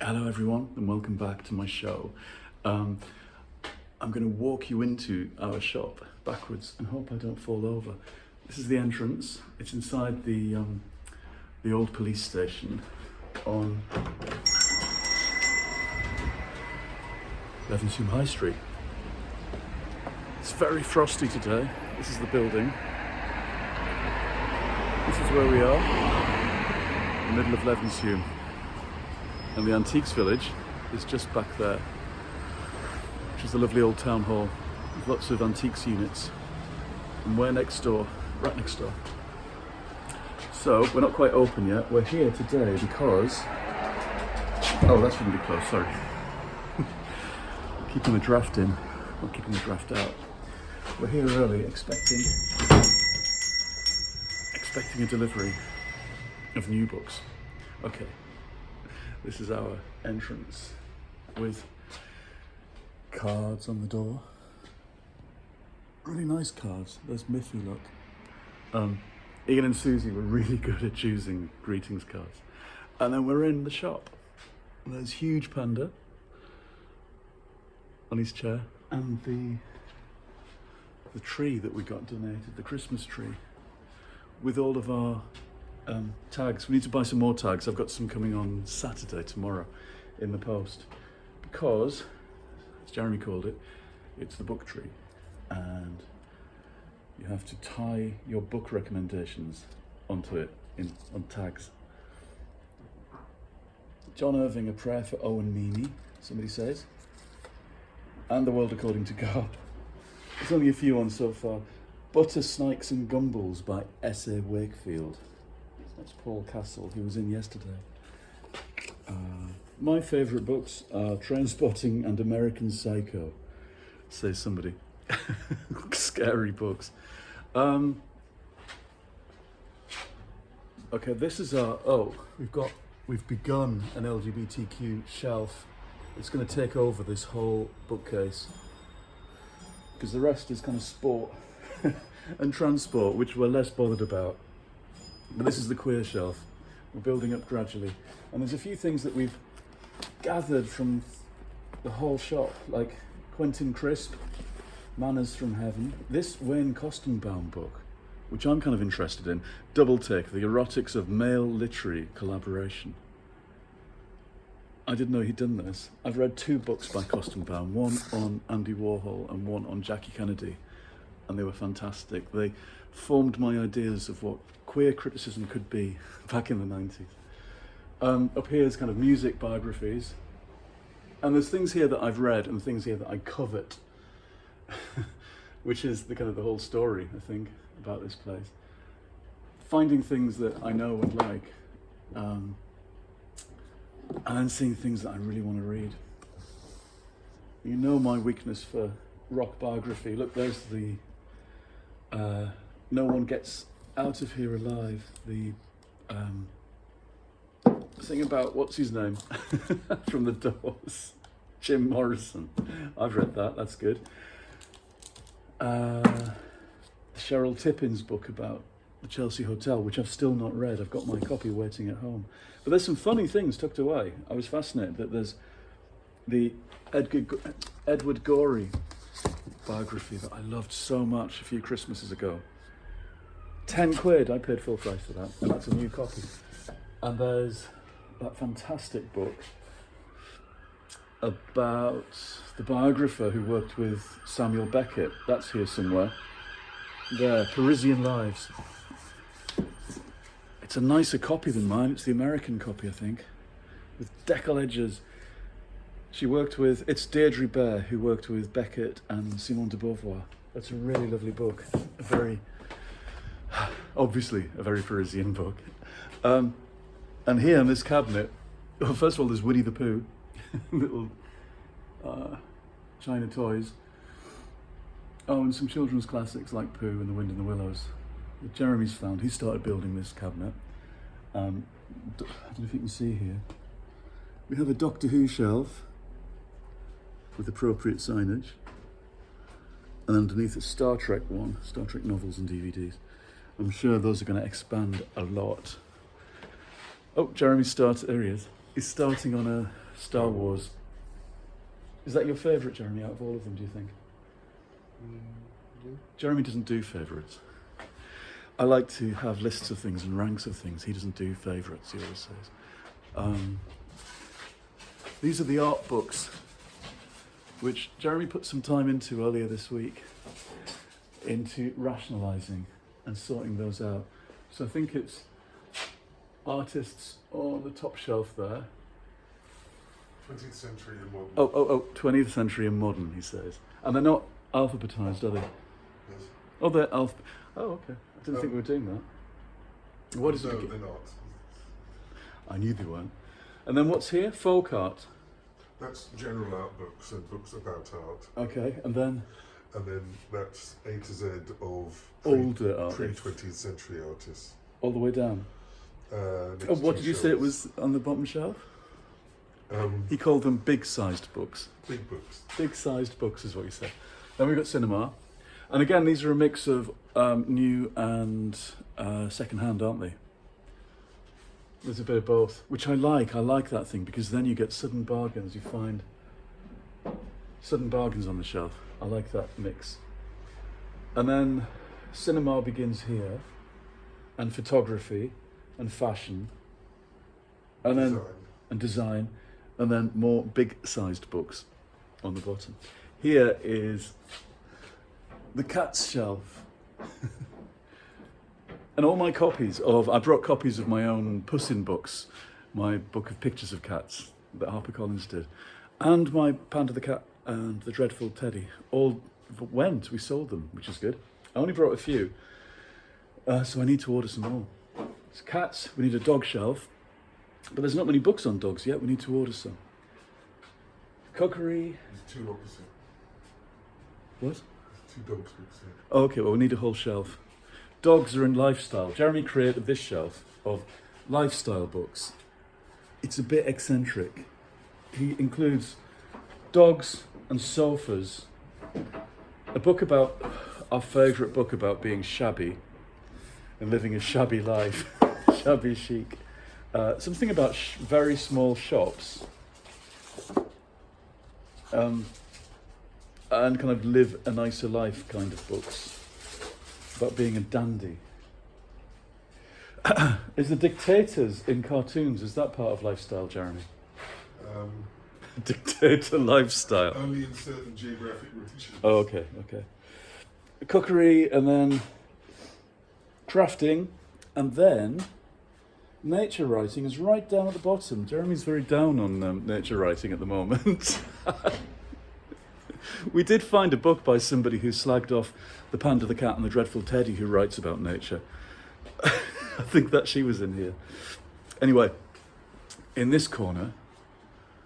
Hello everyone and welcome back to my show. I'm going to walk you into our shop backwards and hope I don't fall over. This is the entrance. It's inside the old police station on Levenshulme High Street. It's very frosty today. This is the building. This is where we are, in the middle of Levenshulme. And the Antiques Village is just back there, which is a lovely old town hall with lots of antiques units. And we're next door, right next door. So, we're not quite open yet. We're here today because... Oh, that shouldn't be closed, sorry. Keeping the draft in, not keeping the draft out. We're here early, expecting a delivery of new books. Okay. This is our entrance with cards on the door. Really nice cards. There's Miffy, look. Ian and Susie were really good at choosing greetings cards. And then we're in the shop. There's huge panda on his chair. And the tree that we got donated, the Christmas tree, with all of our tags. We need to buy some more tags. I've got some coming on Saturday, tomorrow, in the post. Because, as Jeremy called it, it's the book tree. And you have to tie your book recommendations onto it on tags. John Irving, A Prayer for Owen Meany, somebody says. And The World According to God. There's only a few on so far. Butter, Snikes and Gumballs by S.A. Wakefield. That's Paul Castle, who was in yesterday. My favourite books are Trainspotting and American Psycho, says somebody. Scary books. Okay, this is our... we've begun an LGBTQ shelf. It's going to take over this whole bookcase, because the rest is kind of sport and transport, which we're less bothered about. But this is the queer shelf. We're building up gradually. And there's a few things that we've gathered from the whole shop, like Quentin Crisp, Manners from Heaven. This Wayne Kostenbaum book, which I'm kind of interested in, Double Take, The Erotics of Male Literary Collaboration. I didn't know he'd done this. I've read 2 books by Kostenbaum, one on Andy Warhol and one on Jackie Kennedy, and they were fantastic. They formed my ideas of what queer criticism could be back in the 90s. Up here is kind of music biographies, and there's things here that I've read and things here that I covet, which is the kind of the whole story, I think, about this place. Finding things that I know and like, and then seeing things that I really want to read. You know my weakness for rock biography. Look, there's the No One Gets Out of Here Alive, the thing about, what's his name, from the Doors, Jim Morrison. I've read that, that's good. Cheryl Tippin's book about the Chelsea Hotel, which I've still not read. I've got my copy waiting at home. But there's some funny things tucked away. I was fascinated that there's the Edward Gorey biography that I loved so much a few Christmases ago. 10 quid, I paid full price for that, and that's a new copy. And there's that fantastic book about the biographer who worked with Samuel Beckett. That's here somewhere. There, Parisian Lives. It's a nicer copy than mine. It's the American copy, I think, with decal edges. She worked with, it's Deirdre Bair who worked with Beckett and Simone de Beauvoir. That's a really lovely book. Obviously a very Parisian book. And here in this cabinet, well, first of all, there's Winnie the Pooh, little China toys. Oh, and some children's classics like Pooh and The Wind in the Willows that Jeremy's found. He started building this cabinet. I don't know if you can see here. We have a Doctor Who shelf with appropriate signage. And underneath a Star Trek one, Star Trek novels and DVDs. I'm sure those are going to expand a lot. Oh, Jeremy's there he is. He's starting on a Star Wars. Is that your favourite, Jeremy, out of all of them, do you think? Yeah. Jeremy doesn't do favourites. I like to have lists of things and ranks of things. He doesn't do favourites, he always says. These are the art books, which Jeremy put some time into earlier this week, into rationalising and sorting those out. So I think it's artists on the top shelf there. 20th century and modern. 20th century and modern, he says. And they're not alphabetised, are they? Yes. Oh, they're Oh, okay. I didn't think we were doing that. What is no, it? they're not. I knew they weren't. And then what's here? Folk art. That's general art books and books about art. Okay, and then that's A to Z of older art. Pre-20th century artists. All the way down. Next What two did you say it shelves. was on the bottom shelf? He He called them big-sized books. big books. Big-sized books is what he said. Then we've got cinema. And again, these are a mix of new and second-hand, aren't they? There's a bit of both, which I like. I like that thing, because then you get sudden bargains. You find sudden bargains on the shelf. I like that mix. And then cinema begins here, and photography, and fashion, and then Design. and design, and then more big-sized books on the bottom. Here is the cat's shelf. And all my copies I brought copies of my own Puss in books, my book of pictures of cats that HarperCollins did, and my Panda the Cat and the Dreadful Teddy. All went, we sold them, which is good. I only brought a few, so I need to order some more. It's cats, we need a dog shelf, but there's not many books on dogs yet, we need to order some. Cookery. There's two opposite. What? There's two dogs books here. Oh, okay, well, we need a whole shelf. Dogs are in lifestyle. Jeremy created this shelf of lifestyle books. It's a bit eccentric. He includes dogs and sofas, a book about our favourite book about being shabby and living a shabby life, shabby chic. Something about very small shops, and kind of live a nicer life kind of books. About being a dandy. Is the dictators in cartoons, is that part of lifestyle, Jeremy? Dictator lifestyle. Only in certain geographic regions. Oh, okay. Cookery, and then crafting, and then nature writing is right down at the bottom. Jeremy's very down on nature writing at the moment. We did find a book by somebody who slagged off the Panda, the Cat and the Dreadful Teddy, who writes about nature. I think that she was in here. Anyway, in this corner,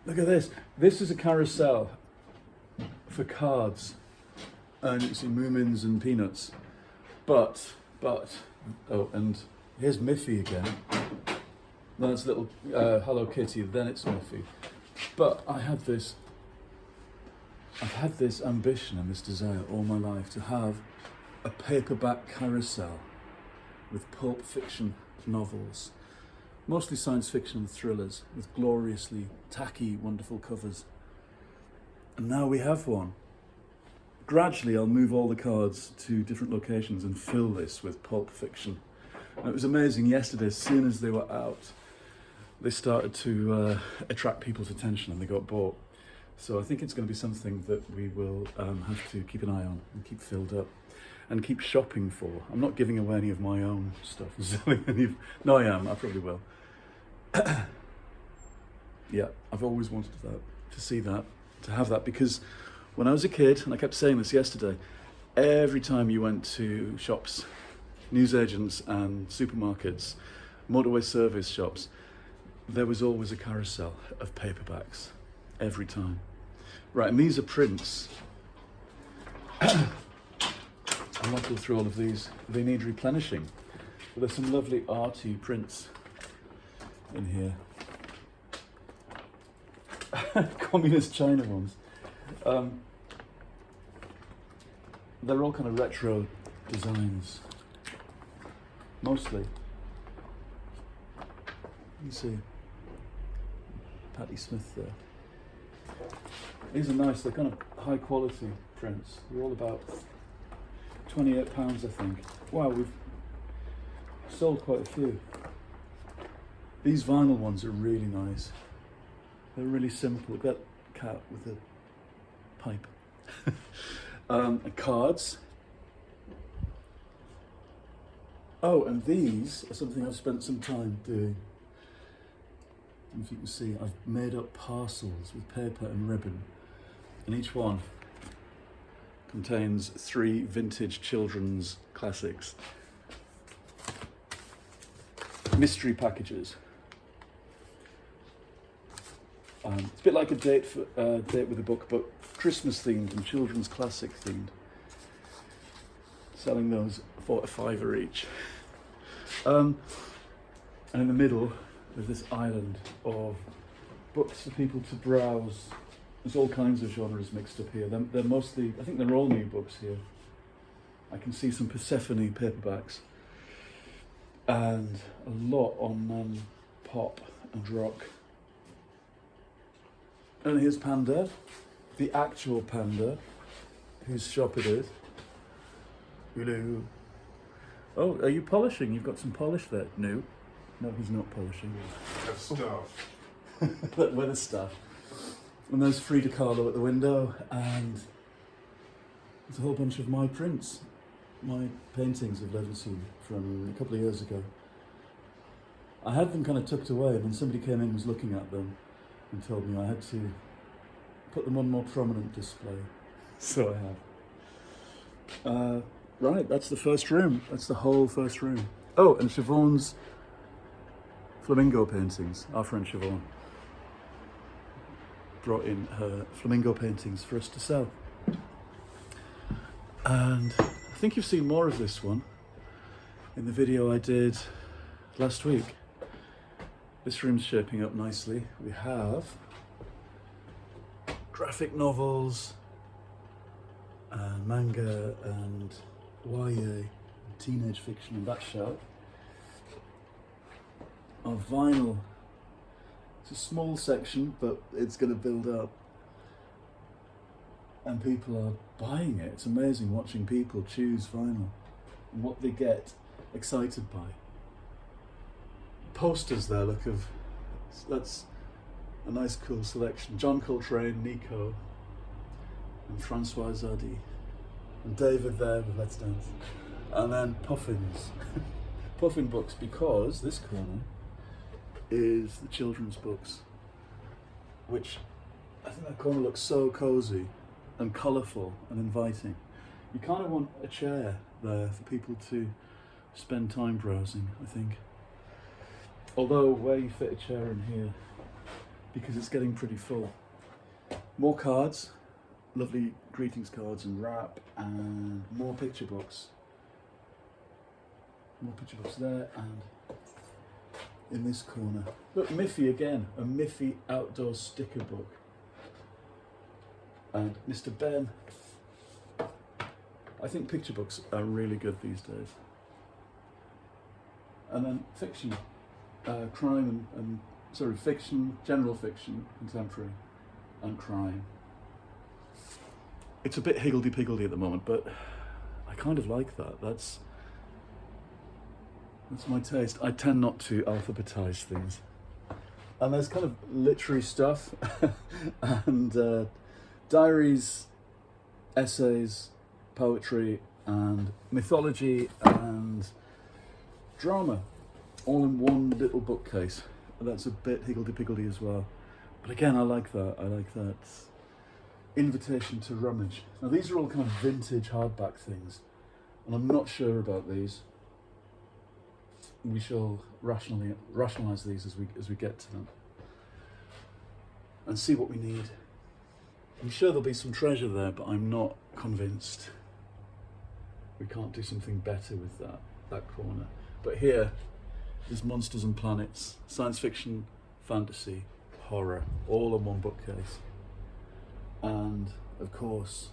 look at this. This is a carousel for cards. And you can see Moomins and Peanuts. But, oh, and here's Miffy again. Then it's little Hello Kitty, then it's Miffy. But I've had this ambition and this desire all my life to have a paperback carousel with pulp fiction novels, mostly science fiction and thrillers, with gloriously tacky, wonderful covers. And now we have one. Gradually, I'll move all the cards to different locations and fill this with pulp fiction. And it was amazing yesterday, as soon as they were out, they started to attract people's attention and they got bought. So I think it's going to be something that we will have to keep an eye on and keep filled up and keep shopping for. I'm not giving away any of my own stuff and selling any of... No, I am. I probably will. Yeah, I've always wanted that, to see that, to have that, because when I was a kid, and I kept saying this yesterday, every time you went to shops, newsagents and supermarkets, motorway service shops, there was always a carousel of paperbacks. Every time. Right, and these are prints. I'll not go through all of these. They need replenishing. But there's some lovely arty prints in here. Communist China ones. They're all kind of retro designs. Mostly. You see. Patti Smith there. These are nice, they're kind of high quality prints. They're all about £28, I think. Wow, we've sold quite a few. These vinyl ones are really nice. They're really simple. Look at that cat with a pipe. And cards. Oh, and these are something I've spent some time doing. I don't know if you can see, I've made up parcels with paper and ribbon, and each one contains 3 vintage children's classics. Mystery packages. It's a bit like a date with a book, but Christmas themed and children's classic themed. Selling those for a £5 each. And in the middle, there's this island of books for people to browse. There's all kinds of genres mixed up here. They're mostly, I think they're all new books here. I can see some Persephone paperbacks. And a lot on pop and rock. And here's Panda, the actual Panda, whose shop it is. Hello. Oh, are you polishing? You've got some polish there. No, he's not polishing. Have stuff. With the stuff. And there's Frida Kahlo at the window, and there's a whole bunch of my prints, my paintings of Legacy from a couple of years ago. I had them kind of tucked away, and then somebody came in and was looking at them and told me I had to put them on more prominent display. So I have. Right, that's the first room. That's the whole first room. Oh, and Siobhan's flamingo paintings, our friend Siobhan brought in her flamingo paintings for us to sell. And I think you've seen more of this one in the video I did last week. This room's shaping up nicely. We have graphic novels and manga and YA and teenage fiction on that shelf. Our vinyl, it's a small section, but it's going to build up. And people are buying it. It's amazing watching people choose vinyl and what they get excited by. Posters there, look, of, that's a nice cool selection. John Coltrane, Nico, and Francois Zardy, and David there with Let's Dance. And then Puffins. Puffin books, because this corner is the children's books, which I think that corner looks so cozy and colourful and inviting. You kind of want a chair there for people to spend time browsing, I think. Although where you fit a chair in here, because it's getting pretty full. More cards, lovely greetings cards and wrap, and more picture books. More picture books there, and in this corner. Look, Miffy again, a Miffy outdoor sticker book. And Mr. Ben. I think picture books are really good these days. And then fiction. Crime and fiction, general fiction, contemporary, and crime. It's a bit higgledy-piggledy at the moment, but I kind of like that. That's my taste. I tend not to alphabetize things. And there's kind of literary stuff, and diaries, essays, poetry, and mythology, and drama. All in one little bookcase. That's a bit higgledy-piggledy as well. But again, I like that. I like that invitation to rummage. Now these are all kind of vintage hardback things, and I'm not sure about these. We shall rationalize these as we get to them, and see what we need. I'm sure there'll be some treasure there, but I'm not convinced. We can't do something better with that corner. But here is Monsters and Planets, science fiction, fantasy, horror, all in one bookcase. And of course,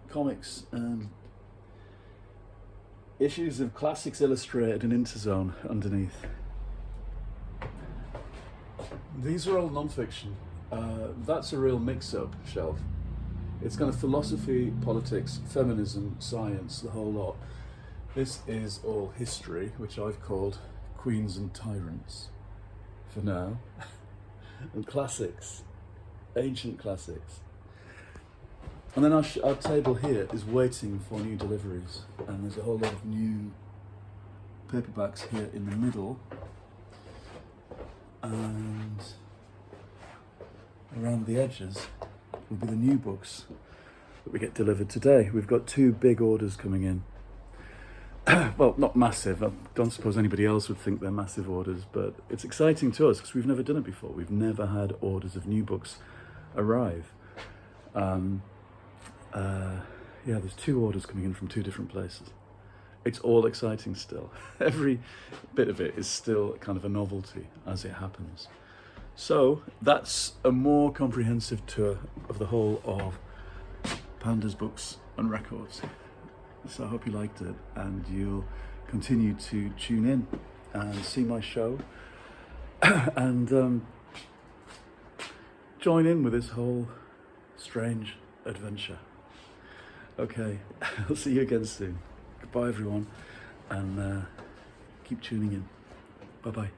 comics and issues of Classics Illustrated and Interzone underneath. These are all non-fiction. That's a real mix-up shelf. It's kind of philosophy, politics, feminism, science, the whole lot. This is all history, which I've called Queens and Tyrants for now, and classics, ancient classics. And then our table here is waiting for new deliveries, and there's a whole lot of new paperbacks here in the middle, and around the edges will be the new books that we get delivered today. We've got 2 big orders coming in. Well, not massive. I don't suppose anybody else would think they're massive orders, but it's exciting to us because we've never done it before. We've never had orders of new books arrive. Yeah, there's 2 orders coming in from 2 different places. It's all exciting still. Every bit of it is still kind of a novelty as it happens. So that's a more comprehensive tour of the whole of Panda's Books and Records. So I hope you liked it, and you'll continue to tune in and see my show and join in with this whole strange adventure. Okay, I'll see you again soon. Goodbye everyone, and keep tuning in. Bye bye.